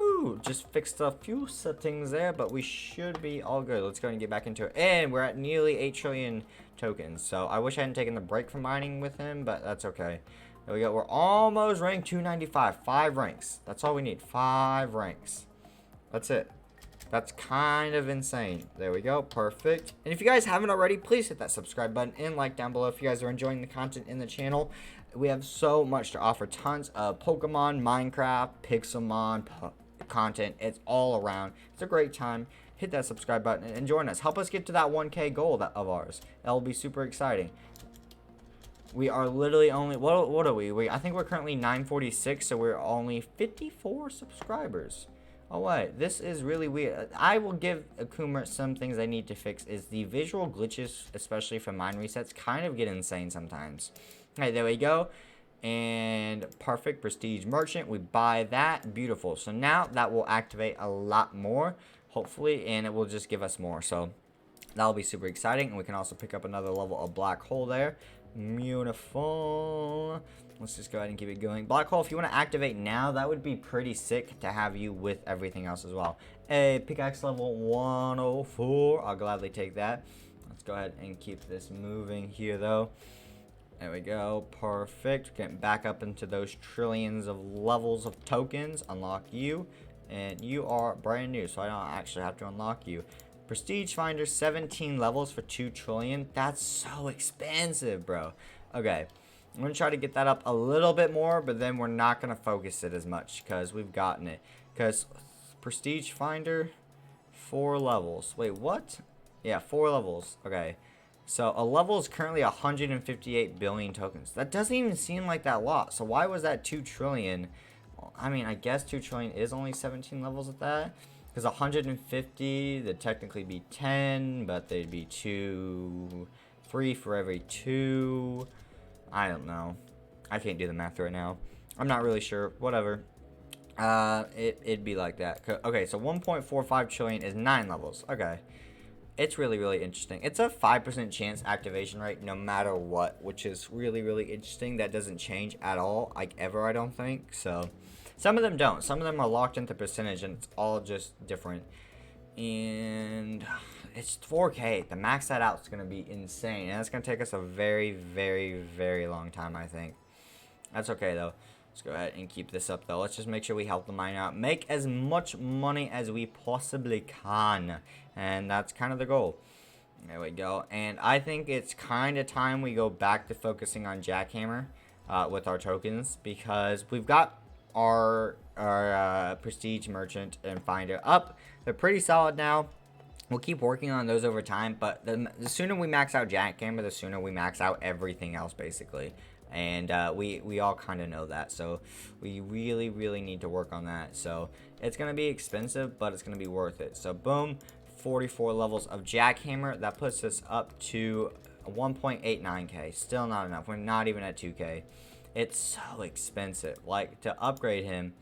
Ooh, just fixed a few settings there, but we should be all good. Let's go and get back into it. And we're at nearly 8 trillion tokens. So I wish I hadn't taken the break from mining with him, but that's okay. There we go. We're almost ranked 295. 5 ranks. That's all we need. 5 ranks. That's it. That's kind of insane. There we go. Perfect. And if you guys haven't already, please hit that subscribe button and like down below if you guys are enjoying the content in the channel. We have so much to offer. Tons of Pokemon, Minecraft, Pixelmon content. It's all around. It's a great time. Hit that subscribe button and join us. Help us get to that 1K goal of ours. That will be super exciting. We are literally only, what are we? I think we're currently 946, so we're only 54 subscribers. Oh wait, this is really weird. I will give Akuma some things I need to fix. Is the visual glitches, especially for mine resets, kind of get insane sometimes. Alright, there we go. And perfect. Prestige merchant. We buy that. Beautiful. So now that will activate a lot more, hopefully, and it will just give us more. So that'll be super exciting. And we can also pick up another level of black hole there. Beautiful. Let's just go ahead and keep it going. Black hole, if you want to activate now, that would be pretty sick to have you with everything else as well. A pickaxe level 104. I'll gladly take that. Let's go ahead and keep this moving here, though. There we go. Perfect. Getting back up into those trillions of levels of tokens. Unlock you. And you are brand new, so I don't actually have to unlock you. Prestige Finder, 17 levels for 2 trillion. That's so expensive, bro. Okay. I'm going to try to get that up a little bit more, but then we're not going to focus it as much because we've gotten it. Because Prestige Finder, 4 levels. Wait, what? Yeah, 4 levels. Okay. So a level is currently 158 billion tokens. That doesn't even seem like that lot. So why was that 2 trillion? I mean, I guess 2 trillion is only 17 levels at that. Because 150, they'd technically be 10, but they'd be 3 for every 2. I don't know. I can't do the math right now. I'm not really sure. Whatever. It'd be like that. Okay, so 1.45 trillion is 9 levels. Okay. It's really, really interesting. It's a 5% chance activation rate no matter what, which is really, really interesting. That doesn't change at all, like ever, I don't think. So, some of them don't. Some of them are locked into percentage, and it's all just different. And it's 4K. To max that out is going to be insane. And it's going to take us a very, very, very long time, I think. That's okay, though. Let's go ahead and keep this up, though. Let's just make sure we help the miner out. Make as much money as we possibly can. And that's kind of the goal. There we go. And I think it's kind of time we go back to focusing on Jackhammer with our tokens. Because we've got our Prestige Merchant and Finder up. They're pretty solid now. We'll keep working on those over time. But the sooner we max out Jackhammer, the sooner we max out everything else, basically. And we all kind of know that, so we really, really need to work on that. So it's going to be expensive, but it's going to be worth it. So boom, 44 levels of Jackhammer. That puts us up to 1.89k. Still not enough. We're not even at 2k. It's so expensive. Like, to upgrade him,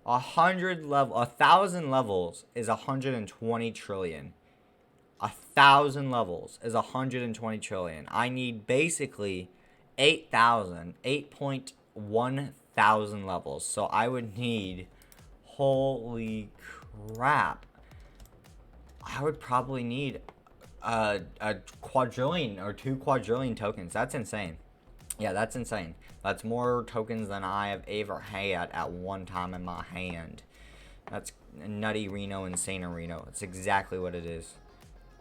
1,000 levels is 120 trillion. 1,000 levels is 120 trillion. I need basically 8.1 thousand levels. So I would need, holy crap, I would probably need a quadrillion or 2 quadrillion tokens. That's insane. Yeah, that's insane. That's more tokens than I have ever had at one time in my hand. That's nutty Reno, insane Reno. It's exactly what it is,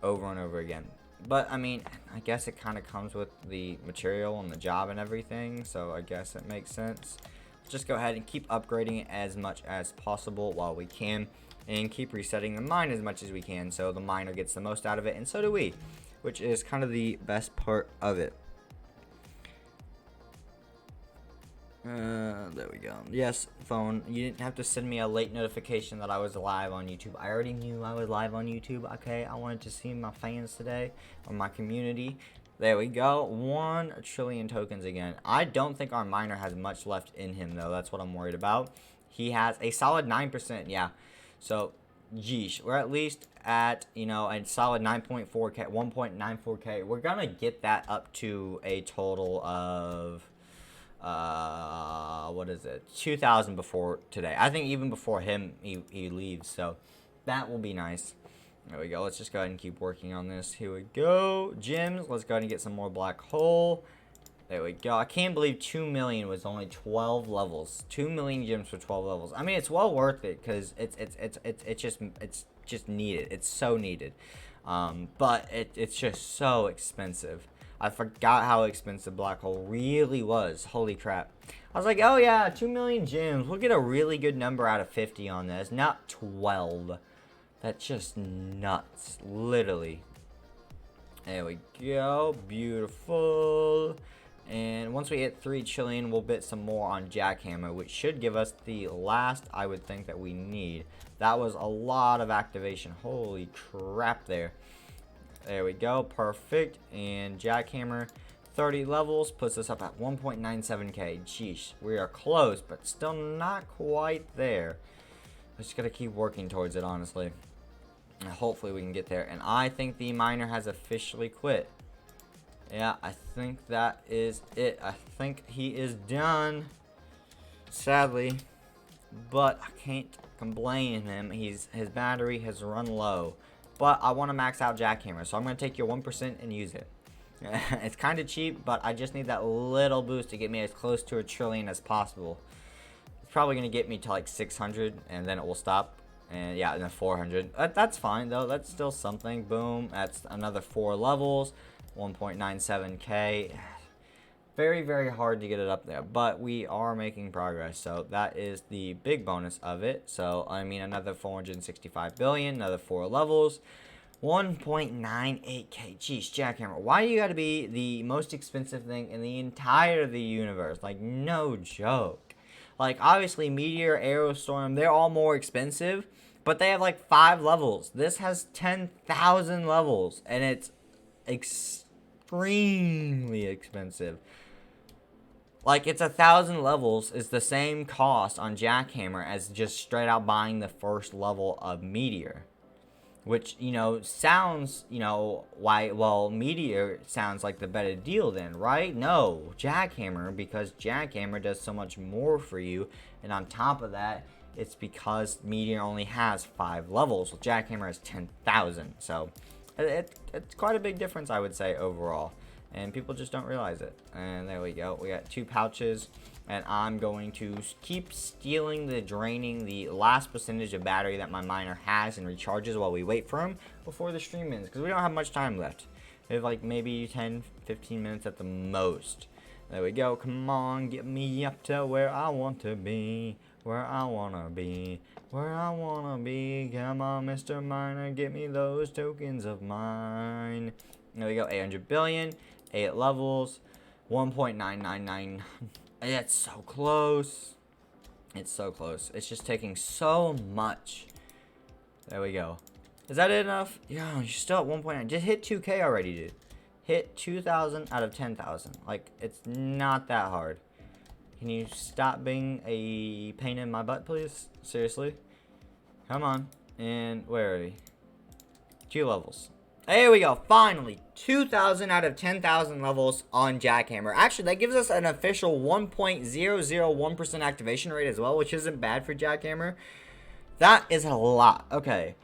over and over again. But, I mean, I guess it kind of comes with the material and the job and everything, so I guess it makes sense. Just go ahead and keep upgrading it as much as possible while we can, and keep resetting the mine as much as we can, so the miner gets the most out of it, and so do we, which is kind of the best part of it. There we go. Yes, phone. You didn't have to send me a late notification that I was live on YouTube. I already knew I was live on YouTube, okay? I wanted to see my fans today, or my community. There we go. 1 trillion tokens again. I don't think our miner has much left in him, though. That's what I'm worried about. He has a solid 9%, yeah. So, geesh. We're at least at, you know, a solid 9.4k, 1.94k. We're gonna get that up to a total of... what is it, 2,000 before today. I think even before him he leaves, so that will be nice. There we go. Let's just go ahead and keep working on this. Here we go. Gems. Let's go ahead and get some more black hole. There we go. I can't believe 2 million was only 12 levels. 2 million gems for 12 levels. I mean, it's well worth it because it's just needed. It's so needed. But it's just so expensive. I forgot how expensive black hole really was. Holy crap. I was like, oh yeah, 2 million gems. We'll get a really good number out of 50 on this. Not 12. That's just nuts. Literally. There we go. Beautiful. And once we hit 3 trillion, we'll bid some more on Jackhammer, which should give us the last, I would think, that we need. That was a lot of activation. Holy crap there. There we go. Perfect. And Jackhammer, 30 levels, puts us up at 1.97k. Sheesh. We are close, but still not quite there. I just gotta keep working towards it, honestly. And hopefully we can get there. And I think the miner has officially quit. Yeah, I think that is it. I think he is done. Sadly. But I can't complain him. His battery has run low. But I want to max out Jackhammer, so I'm going to take your 1% and use it. It's kind of cheap, but I just need that little boost to get me as close to 1 trillion as possible. It's probably going to get me to like 600, and then it will stop. And yeah, and then 400. That's fine, though. That's still something. Boom. That's another 4 levels. 1.97k. Very, very hard to get it up there, but we are making progress, so that is the big bonus of it. So, I mean, another 465 billion, another 4 levels, 1.98k. Jeez, Jackhammer, why do you gotta be the most expensive thing in the entire of the universe? Like, no joke. Like, obviously, Meteor, Aerostorm, they're all more expensive, but they have like 5 levels. This has 10,000 levels, and it's extremely expensive. Like, it's 1,000 levels is the same cost on Jackhammer as just straight out buying the first level of Meteor. Which, you know, sounds, you know, why, well, Meteor sounds like the better deal then, right? No, Jackhammer, because Jackhammer does so much more for you. And on top of that, it's because Meteor only has 5 levels. Well, Jackhammer has 10,000. So, it's quite a big difference, I would say, overall. And people just don't realize it. And there we go. We got 2 pouches. And I'm going to keep stealing draining the last percentage of battery that my miner has and recharges while we wait for him before the stream ends. Because we don't have much time left. We have like maybe 10, 15 minutes at the most. There we go. Come on, get me up to where I want to be. Where I want to be. Where I want to be. Come on, Mr. Miner, get me those tokens of mine. There we go. 800 billion. 8 levels. 1.999. It's so close. It's so close. It's just taking so much. There we go. Is that enough? Yeah, you're still at 1.9. Just hit 2K already, dude. Hit 2,000 out of 10,000. Like, it's not that hard. Can you stop being a pain in my butt, please? Seriously? Come on. And where are we? 2 levels. There we go. Finally, 2,000 out of 10,000 levels on Jackhammer. Actually, that gives us an official 1.001% activation rate as well, which isn't bad for Jackhammer. That is a lot. Okay.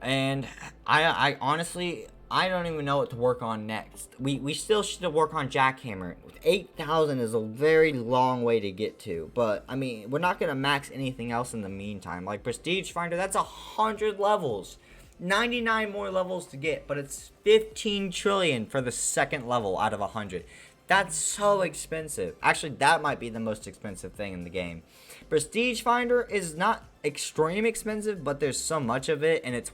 And I honestly, I don't even know what to work on next. We still should work on Jackhammer. 8,000 is a very long way to get to. But, I mean, we're not going to max anything else in the meantime. Like Prestige Finder, that's 100 levels. 99 more levels to get, but it's 15 trillion for the second level out of 100. That's so expensive. Actually, that might be the most expensive thing in the game. Prestige Finder is not extreme expensive, but there's so much of it, and it's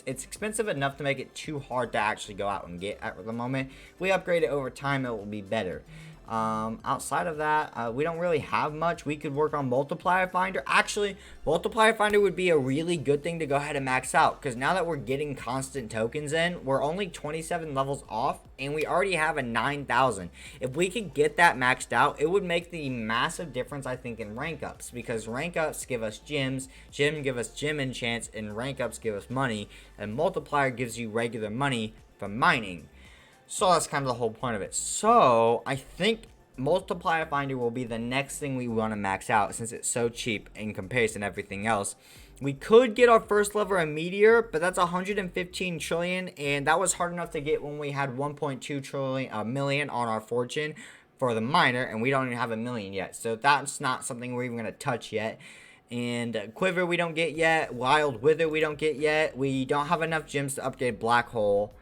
expensive enough to make it too hard to actually go out and get at the moment. If we upgrade it over time, it will be better. Outside of that, we don't really have much. We could work on Multiplier Finder. Actually, Multiplier Finder would be a really good thing to go ahead and max out, because now that we're getting constant tokens in, we're only 27 levels off, and we already have a 9,000. If we could get that maxed out, it would make the massive difference, I think, in rank ups, because rank ups give us gems, gem give us gem enchants, and rank ups give us money, and Multiplier gives you regular money from mining. So that's kind of the whole point of it. So I think Multiplier Finder will be the next thing we want to max out, since it's so cheap in comparison to everything else. We could get our first level of Meteor, but that's 115 trillion, and that was hard enough to get when we had 1.2 million on our fortune for the miner, and we don't even have a million yet. So that's not something we're even going to touch yet. And Quiver we don't get yet. Wild Wither we don't get yet. We don't have enough gems to upgrade Black Hole.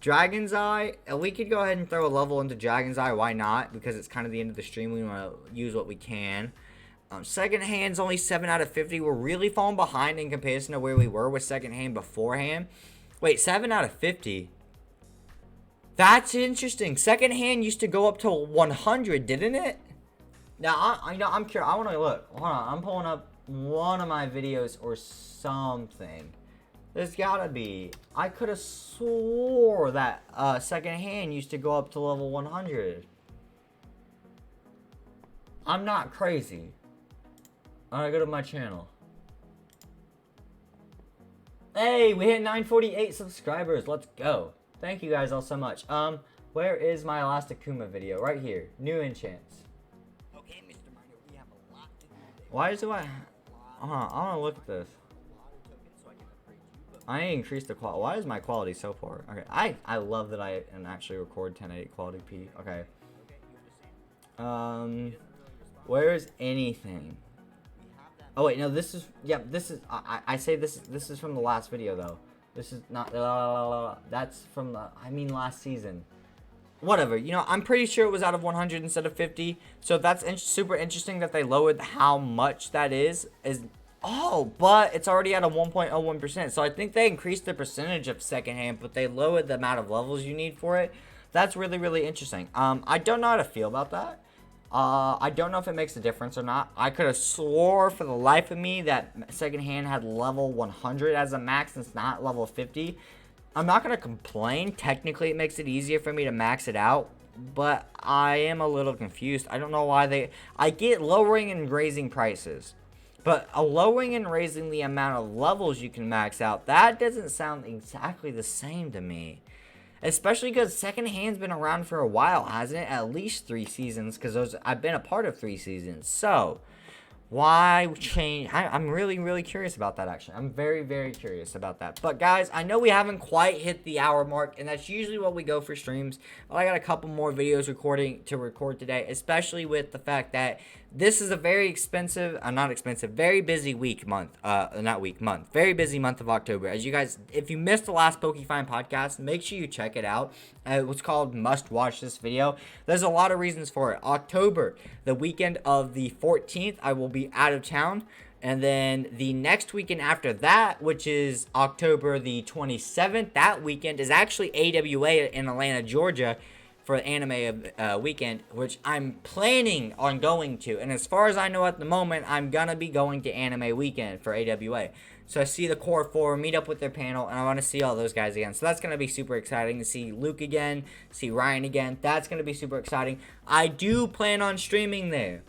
Dragon's Eye, we could go ahead and throw a level into Dragon's Eye. Why not? Because it's kind of the end of the stream. We want to use what we can. Second hand's only 7 out of 50. We're really falling behind in comparison to where we were with second hand beforehand. Wait, 7 out of 50? That's interesting. Second hand used to go up to 100, didn't it? Now, I'm curious. I want to look. Hold on. I'm pulling up one of my videos or something. There's gotta be. I could have swore that second hand used to go up to level 100. I'm not crazy. Alright, go to my channel. Hey, we hit 948 subscribers. Let's go. Thank you guys all so much. Where is my last Akuma video? Right here. New enchants. Okay, Mr. Miner, we have a lot to do today. Why is it I want to look at this. I increased the quality. Why is my quality so poor? Okay, I love that I can actually record 1080 quality P. Okay. Where's anything? Oh wait, no. This is This is I say this is from the last video though. This is not. That's from the. I mean last season. Whatever. You know, I'm pretty sure it was out of 100 instead of 50. So that's super interesting that they lowered how much that is. Oh, but it's already at a 1.01%. So I think they increased the percentage of secondhand, but they lowered the amount of levels you need for it. That's really, really interesting. I don't know how to feel about that. I don't know if it makes a difference or not. I could have swore for the life of me that secondhand had level 100 as a max. It's not level 50. I'm not going to complain. Technically, it makes it easier for me to max it out. but I am a little confused. I don't know why I get lowering and raising prices. But a lowering and raising the amount of levels you can max out, that doesn't sound exactly the same to me. Especially because second hand's been around for a while, hasn't it? At least 3 seasons, because I've been a part of 3 seasons. So, why change? I'm really, really curious about that, actually. I'm very, very curious about that. But, guys, I know we haven't quite hit the hour mark, and that's usually what we go for streams. But I got a couple more videos to record today, especially with the fact that this is a very expensive, not expensive, very busy month, very busy month of October. As you guys, if you missed the last PokeFind podcast, make sure you check it out. It was called Must Watch This Video. There's a lot of reasons for it. October, the weekend of the 14th, I will be out of town. And then the next weekend after that, which is October the 27th, that weekend is actually AWA in Atlanta, Georgia, for the anime weekend, which I'm planning on going to. And as far as I know at the moment, I'm gonna be going to anime weekend for AWA. So I see the core 4, meet up with their panel, and I want to see all those guys again. So that's gonna be super exciting to see Luke again, see Ryan again. That's gonna be super exciting. I do plan on streaming there.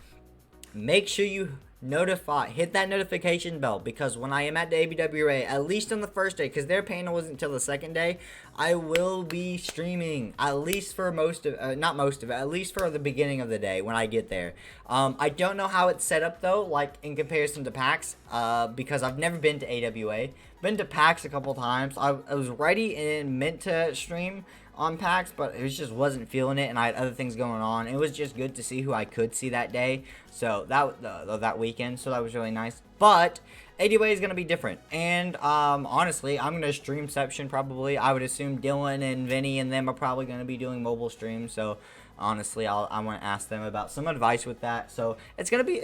Make sure you hit that notification bell, because when I am at the ABWA, at least on the first day, because their panel isn't until the second day, I will be streaming, at least for not most of it, at least for the beginning of the day when I get there. I don't know how it's set up though, like in comparison to PAX, because I've never been to AWA. Been to PAX a couple times. I was ready and meant to stream on PAX, but it just wasn't feeling it, and I had other things going on. It was just good to see who I could see that day, so that weekend, so that was really nice. But AWA is going to be different, and honestly, I'm going to streamception probably. I would assume Dylan and Vinny and them are probably going to be doing mobile streams, so honestly, I want to ask them about some advice with that. So it's gonna be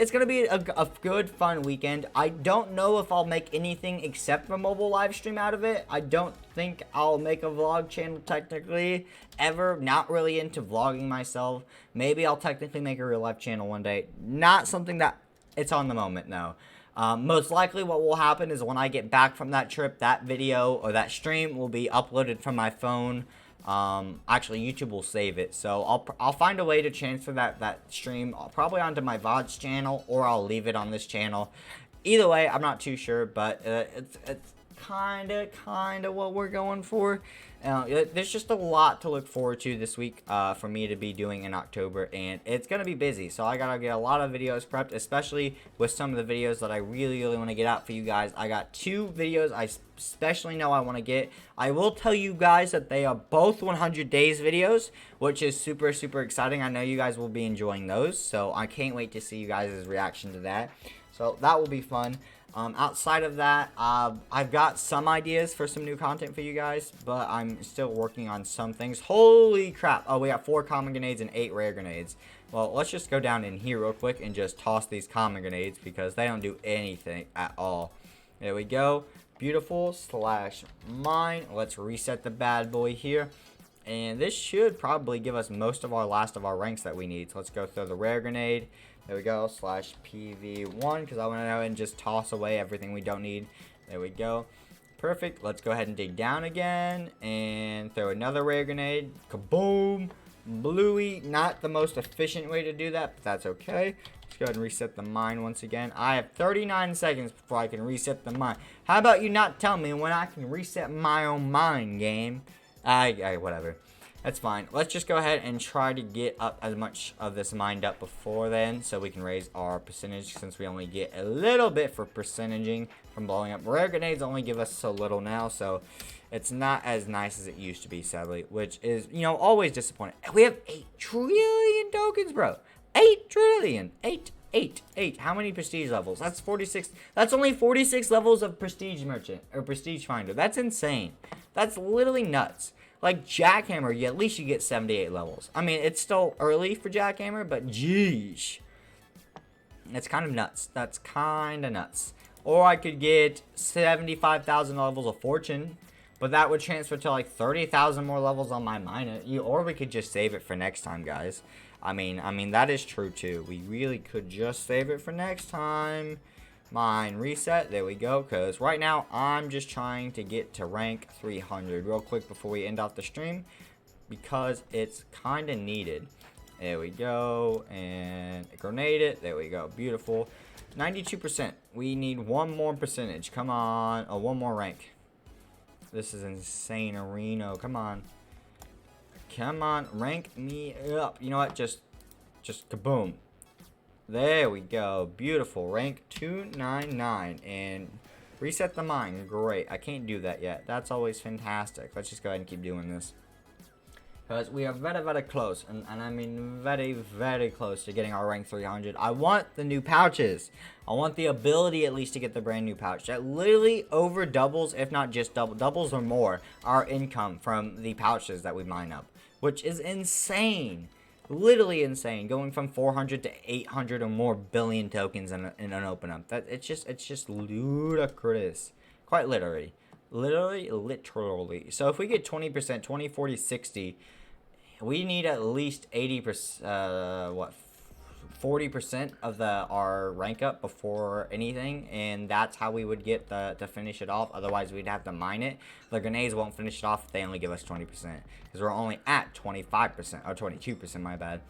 a good, fun weekend. I don't know if I'll make anything except for mobile live stream out of it. I don't think I'll make a vlog channel technically ever. Not really into vlogging myself. Maybe I'll technically make a real life channel one day. Not something that it's on the moment, no. Most likely what will happen is when I get back from that trip, that video or that stream will be uploaded from my phone. Actually YouTube will save it, so I'll find a way to transfer that stream probably onto my VODs channel, or I'll leave it on this channel. Either way, I'm not too sure, but it's kind of what we're going for. There's just a lot to look forward to this week for me to be doing in October, and it's gonna be busy, so I gotta get a lot of videos prepped, especially with some of the videos that I really want to get out for you guys. I got 2 videos I especially know I want to get. I will tell you guys that they are both 100 days videos, which is super exciting. I know you guys will be enjoying those, so I can't wait to see you guys' reaction to that. So that will be fun. Outside of that, I've got some ideas for some new content for you guys, but I'm still working on some things. Holy crap. Oh, we got 4 common grenades and 8 rare grenades. Well, let's just go down in here real quick and just toss these common grenades, because they don't do anything at all. There we go. Beautiful / mine. Let's reset the bad boy here. And this should probably give us most of our last of our ranks that we need. So let's go throw the rare grenade. There we go, /PV1, because I want to go and just toss away everything we don't need. There we go. Perfect. Let's go ahead and dig down again and throw another rare grenade. Kaboom. Bluey. Not the most efficient way to do that, but that's okay. Let's go ahead and reset the mine once again. I have 39 seconds before I can reset the mine. How about you not tell me when I can reset my own mine, game? Whatever. That's fine. Let's just go ahead and try to get up as much of this mined up before then, so we can raise our percentage, since we only get a little bit for percentaging from blowing up. Rare grenades only give us so little now, so it's not as nice as it used to be, sadly, which is, you know, always disappointing. We have 8 trillion tokens, bro. 8 trillion. 8. How many prestige levels? That's 46. That's only 46 levels of prestige merchant or prestige finder. That's insane. That's literally nuts. Like Jackhammer, at least you get 78 levels. I mean, it's still early for Jackhammer, but geez. It's kind of nuts. That's kind of nuts. Or I could get 75,000 levels of Fortune, but that would transfer to like 30,000 more levels on my mine. Or we could just save it for next time, guys. I mean that is true too. We really could just save it for next time. Mine reset. There we go. Because right now I'm just trying to get to rank 300 real quick before we end off the stream. because it's kind of needed. There we go. And grenade it. There we go. Beautiful. 92%. We need one more percentage. Come on. Oh, one more rank. This is insane, Areno. Come on. Come on. Rank me up. You know what? Just kaboom. There we go. Beautiful. Rank 299. And reset the mine. Great. I can't do that yet. That's always fantastic. Let's just go ahead and keep doing this. Because we are very, very close. And I mean very, very close to getting our rank 300. I want the new pouches. I want the ability at least to get the brand new pouch. That literally over doubles, if not just doubles or more, our income from the pouches that we mine up. Which is insane. Literally insane. Going from 400 to 800 or more billion tokens in an open up. It's just ludicrous. Quite literally. Literally. So if we get 20%, 20, 40, 60, we need at least 80%, 40% of our rank up before anything, and that's how we would get to finish it off. Otherwise, we'd have to mine it. The grenades won't finish it off if they only give us 20%, because we're only at 25%, or 22%, my bad.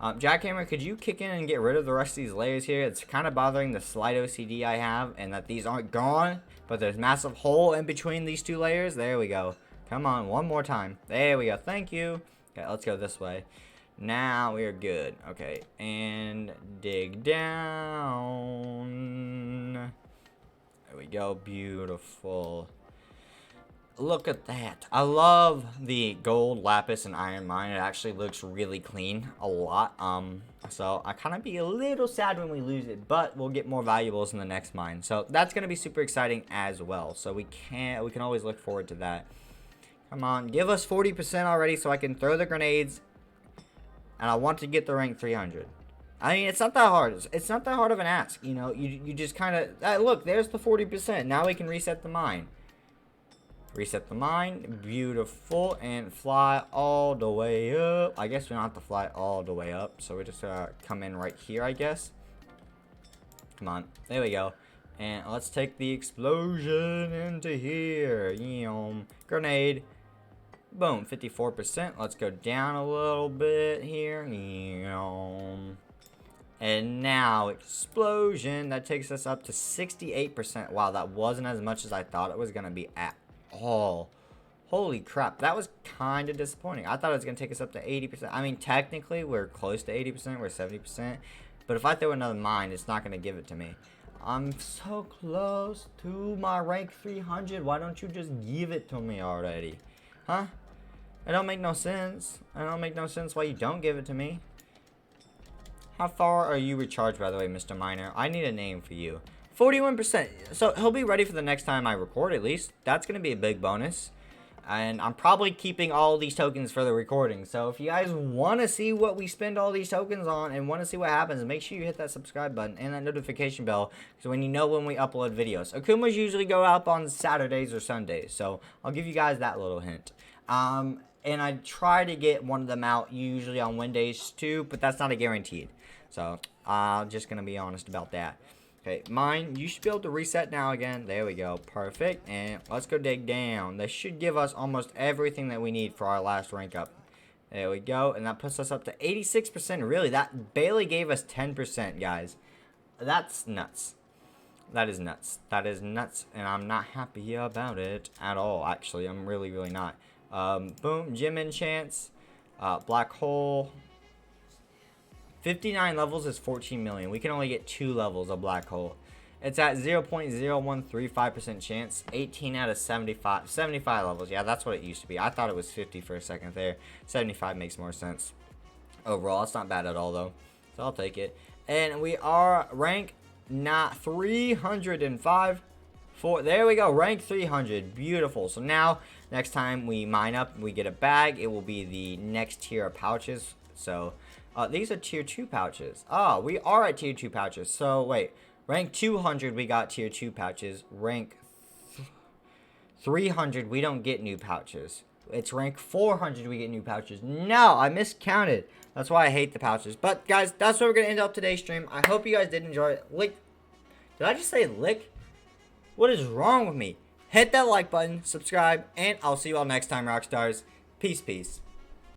Jackhammer, could you kick in and get rid of the rest of these layers here? It's kind of bothering the slight OCD I have, and that these aren't gone, but there's massive hole in between these two layers. There we go. Come on, one more time. There we go. Thank you. Okay, let's go this way. Now we are good. Okay, and dig down. There we go. Beautiful. Look at that. I love the gold, lapis, and iron mine. It actually looks really clean a lot. So I kind of be a little sad when we lose it, but we'll get more valuables in the next mine. So that's going to be super exciting as well. So we can always look forward to that. Come on, give us 40% already so I can throw the grenades. And I want to get the rank 300. I mean, it's not that hard. It's not that hard of an ask. You know, you just kind of... look, there's the 40%. Now we can reset the mine. Reset the mine. Beautiful. And fly all the way up. I guess we don't have to fly all the way up. So we just come in right here, I guess. Come on. There we go. And let's take the explosion into here. Grenade. Boom, 54%. Let's go down a little bit here. And now, explosion. That takes us up to 68%. Wow, that wasn't as much as I thought it was going to be at all. Holy crap, that was kind of disappointing. I thought it was going to take us up to 80%. I mean, technically, we're close to 80%. We're 70%. But if I throw another mine, it's not going to give it to me. I'm so close to my rank 300. Why don't you just give it to me already? Huh? It don't make no sense. It don't make no sense why you don't give it to me. How far are you recharged, by the way, Mr. Miner? I need a name for you. 41%. So he'll be ready for the next time I record, at least. That's going to be a big bonus. And I'm probably keeping all these tokens for the recording. So if you guys want to see what we spend all these tokens on and want to see what happens, make sure you hit that subscribe button and that notification bell. So when you know when we upload videos. Akumas usually go up on Saturdays or Sundays. So I'll give you guys that little hint. And I try to get one of them out usually on Wednesdays too, but that's not a guaranteed. So I'm just going to be honest about that. Okay, mine, you should be able to reset now again. There we go. Perfect. And let's go dig down. This should give us almost everything that we need for our last rank up. There we go. And that puts us up to 86%. Really, that barely gave us 10%, guys. That's nuts. That is nuts. That is nuts. And I'm not happy about it at all, actually. I'm really, really not. Boom, gem enchants, black hole. 59 levels is 14 million. We can only get 2 levels of black hole. It's at 0.0135% chance. 18 out of 75 levels. Yeah, that's what it used to be. I thought it was 50 for a second there. 75 makes more sense. Overall, it's not bad at all though. So I'll take it. And we are rank not 305. There we go, rank 300. Beautiful. So now, next time we mine up, we get a bag. It will be the next tier of pouches. So, these are tier 2 pouches. Oh, we are at tier 2 pouches. So, wait. Rank 200, we got tier 2 pouches. Rank 300, we don't get new pouches. It's rank 400, we get new pouches. No, I miscounted. That's why I hate the pouches. But, guys, that's where we're going to end up today's stream. I hope you guys did enjoy it. Did I just say lick? What is wrong with me? Hit that like button, subscribe, and I'll see you all next time, Rockstars. Peace, peace.